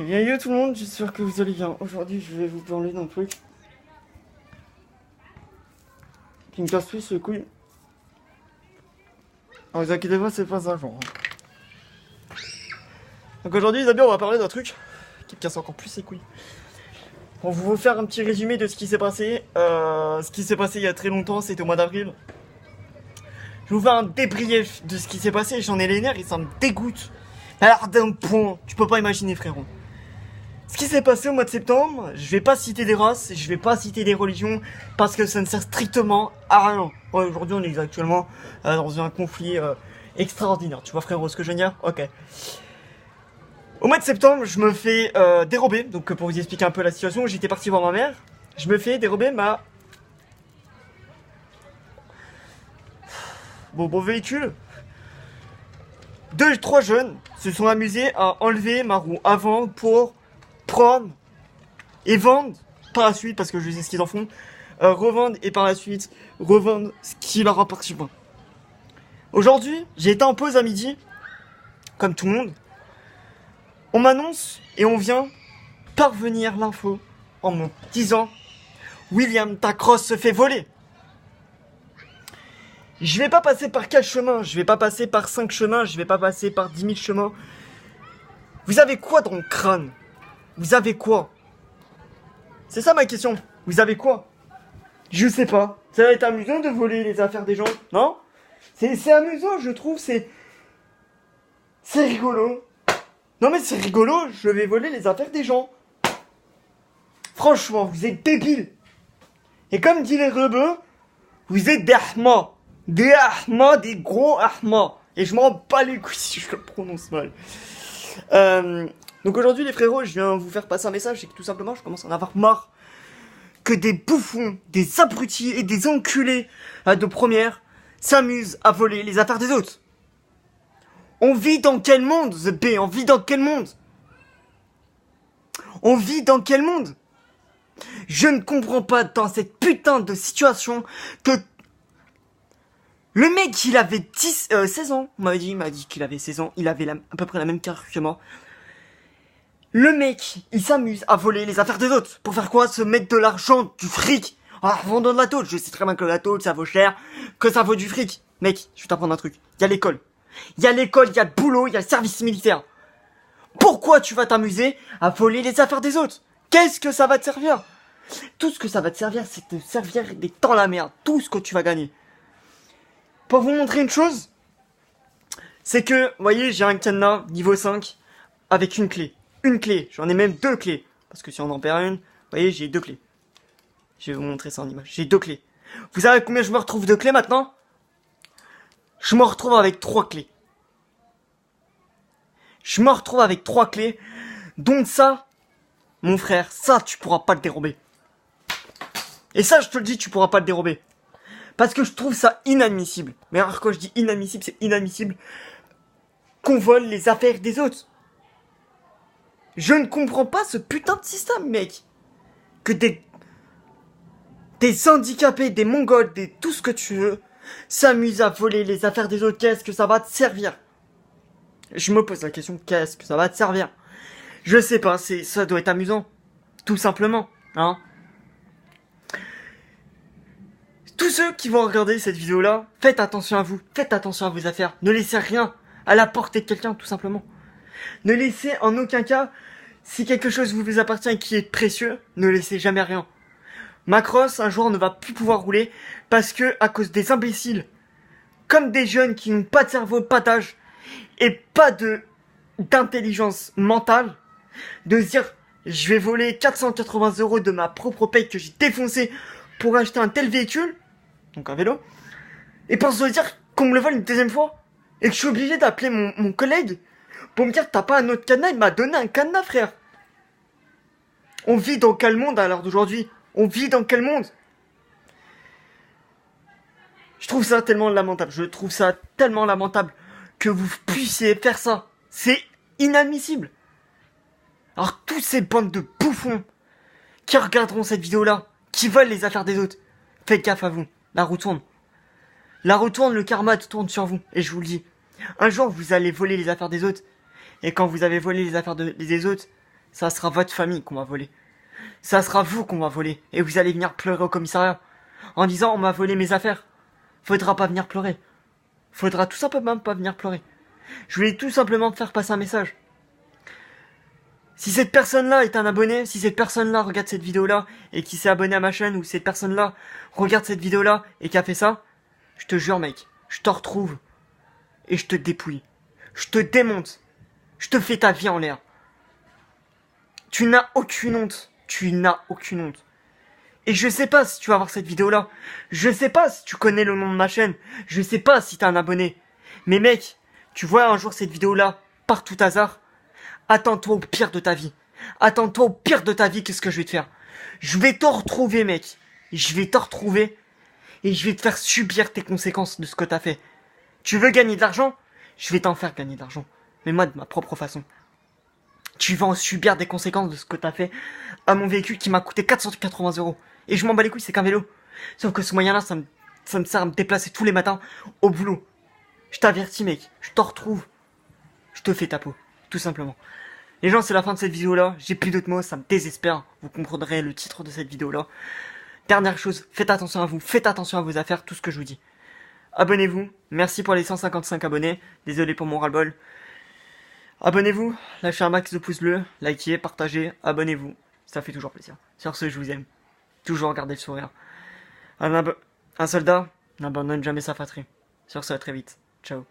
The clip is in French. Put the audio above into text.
Eh bien yo tout le monde, j'espère que vous allez bien. Aujourd'hui je vais vous parler d'un truc qui me casse plus les couilles. Alors vous inquiétez pas, c'est pas ça genre. Donc aujourd'hui les amis, on va parler d'un truc qui me casse encore plus les couilles. On va vous faire un petit résumé de ce qui s'est passé. Ce qui s'est passé il y a très longtemps, c'était au mois d'avril. Je vais vous faire un débrief de ce qui s'est passé, j'en ai les nerfs et ça me dégoûte. Alors d'un point, tu peux pas imaginer frérot. Ce qui s'est passé au mois de septembre, je vais pas citer des races, je vais pas citer des religions, parce que ça ne sert strictement à rien. Ouais, aujourd'hui on est actuellement dans un conflit extraordinaire. Tu vois frérot ce que je veux dire? Ok. Au mois de septembre, je me fais dérober, donc pour vous expliquer un peu la situation, j'étais parti voir ma mère, je me fais dérober mon véhicule. 2-3 jeunes se sont amusés à enlever ma roue avant pour prendre et vendre par la suite, parce que je sais ce qu'ils en font, revendre et par la suite revendre ce qui leur appartient pas. Aujourd'hui, j'ai été en pause à midi, comme tout le monde. On m'annonce et on vient parvenir l'info en me disant William, ta crosse se fait voler. Je vais pas passer par 4 chemins, je vais pas passer par 5 chemins, je vais pas passer par 10 000 chemins. Vous avez quoi dans le crâne? Vous avez quoi? C'est ça ma question. Vous avez quoi? Je sais pas. Ça va être amusant de voler les affaires des gens, non? C'est amusant, je trouve, c'est rigolo. Non mais c'est rigolo, je vais voler les affaires des gens. Franchement, vous êtes débiles. Et comme dit les rebeux, vous êtes des ahmas. Des ahmas, des gros ahmas. Et je m'en bats les couilles si je le prononce mal. Donc aujourd'hui les frérots, je viens vous faire passer un message, c'est que tout simplement je commence à en avoir marre que des bouffons, des abrutis et des enculés de première s'amusent à voler les affaires des autres. On vit dans quel monde, The B? On vit dans quel monde? On vit dans quel monde? Je ne comprends pas dans cette putain de situation que le mec il avait 16 ans, il m'a dit qu'il avait 16 ans, il avait à peu près la même carrière que moi. Le mec, il s'amuse à voler les affaires des autres. Pour faire quoi? Se mettre de l'argent, du fric. En vendant de la tôle. Je sais très bien que la tôle, ça vaut cher, que ça vaut du fric. Mec, je vais t'apprendre un truc. Il y a l'école. Il y a l'école, il y a le boulot, il y a le service militaire. Pourquoi tu vas t'amuser à voler les affaires des autres? Qu'est-ce que ça va te servir? Tout ce que ça va te servir, c'est te servir des temps la merde. Tout ce que tu vas gagner. Pour vous montrer une chose, c'est que, vous voyez, j'ai un cadenas niveau 5 avec une clé. Une clé, j'en ai même 2 clés. Parce que si on en perd une, vous voyez, j'ai 2 clés. Je vais vous montrer ça en image. J'ai 2 clés. Vous savez combien je me retrouve de clés maintenant? Je me retrouve avec 3 clés. Je me retrouve avec 3 clés. Donc ça, mon frère, ça, tu pourras pas le dérober. Et ça, je te le dis, tu pourras pas le dérober. Parce que je trouve ça inadmissible. Mais alors, quand je dis inadmissible, c'est inadmissible qu'on vole les affaires des autres. Je ne comprends pas ce putain de système, mec. Que des handicapés, des mongols, tout ce que tu veux, s'amusent à voler les affaires des autres. Qu'est-ce que ça va te servir? Je me pose la question, qu'est-ce que ça va te servir? Je sais pas, ça doit être amusant. Tout simplement, hein. Tous ceux qui vont regarder cette vidéo-là, faites attention à vous. Faites attention à vos affaires. Ne laissez rien à la portée de quelqu'un, tout simplement. Ne laissez en aucun cas, si quelque chose vous appartient et qui est précieux, ne laissez jamais rien. Ma crosse, un jour, ne va plus pouvoir rouler parce que, à cause des imbéciles, comme des jeunes qui n'ont pas de cerveau, pas d'âge et pas d'intelligence mentale, de se dire, je vais voler 480 € de ma propre paye que j'ai défoncé pour acheter un tel véhicule, donc un vélo, et pour se dire qu'on me le vole une deuxième fois, et que je suis obligé d'appeler mon collègue pour me dire t'as pas un autre cadenas, il m'a donné un cadenas frère. On vit dans quel monde à l'heure d'aujourd'hui? On vit dans quel monde? Je trouve ça tellement lamentable, je trouve ça tellement lamentable que vous puissiez faire ça. C'est inadmissible. Alors tous ces bandes de bouffons qui regarderont cette vidéo là, qui volent les affaires des autres, faites gaffe à vous, la roue tourne. La roue tourne, le karma tourne sur vous, et je vous le dis. Un jour vous allez voler les affaires des autres. Et quand vous avez volé les affaires des autres, ça sera votre famille qu'on va voler. Ça sera vous qu'on va voler. Et vous allez venir pleurer au commissariat. En disant, on m'a volé mes affaires. Faudra pas venir pleurer. Faudra tout simplement pas venir pleurer. Je voulais tout simplement te faire passer un message. Si cette personne-là est un abonné, si cette personne-là regarde cette vidéo-là et qui s'est abonné à ma chaîne, ou cette personne-là regarde cette vidéo-là et qui a fait ça, je te jure mec, je te retrouve et je te dépouille. Je te démonte. Je te fais ta vie en l'air. Tu n'as aucune honte. Tu n'as aucune honte. Et je sais pas si tu vas voir cette vidéo-là. Je sais pas si tu connais le nom de ma chaîne. Je sais pas si t'es un abonné. Mais mec, tu vois un jour cette vidéo-là, par tout hasard, attends-toi au pire de ta vie. Attends-toi au pire de ta vie, qu'est-ce que je vais te faire? Je vais te retrouver, mec. Je vais te retrouver et je vais te faire subir tes conséquences de ce que t'as fait. Tu veux gagner de l'argent? Je vais t'en faire gagner de l'argent. Mais moi, de ma propre façon. Tu vas en subir des conséquences de ce que t'as fait à mon véhicule qui m'a coûté 480 €. Et je m'en bats les couilles, c'est qu'un vélo. Sauf que ce moyen-là, ça me sert à me déplacer tous les matins au boulot. Je t'avertis, mec. Je te retrouve. Je te fais ta peau. Tout simplement. Les gens, c'est la fin de cette vidéo-là. J'ai plus d'autres mots, ça me désespère. Vous comprendrez le titre de cette vidéo-là. Dernière chose, faites attention à vous. Faites attention à vos affaires, tout ce que je vous dis. Abonnez-vous. Merci pour les 155 abonnés. Désolé pour mon ras-le-bol. Abonnez-vous, lâchez un max de pouces bleus, likez, partagez, abonnez-vous. Ça fait toujours plaisir. Sur ce, je vous aime. Toujours garder le sourire. Un soldat n'abandonne jamais sa patrie. Sur ce, à très vite. Ciao.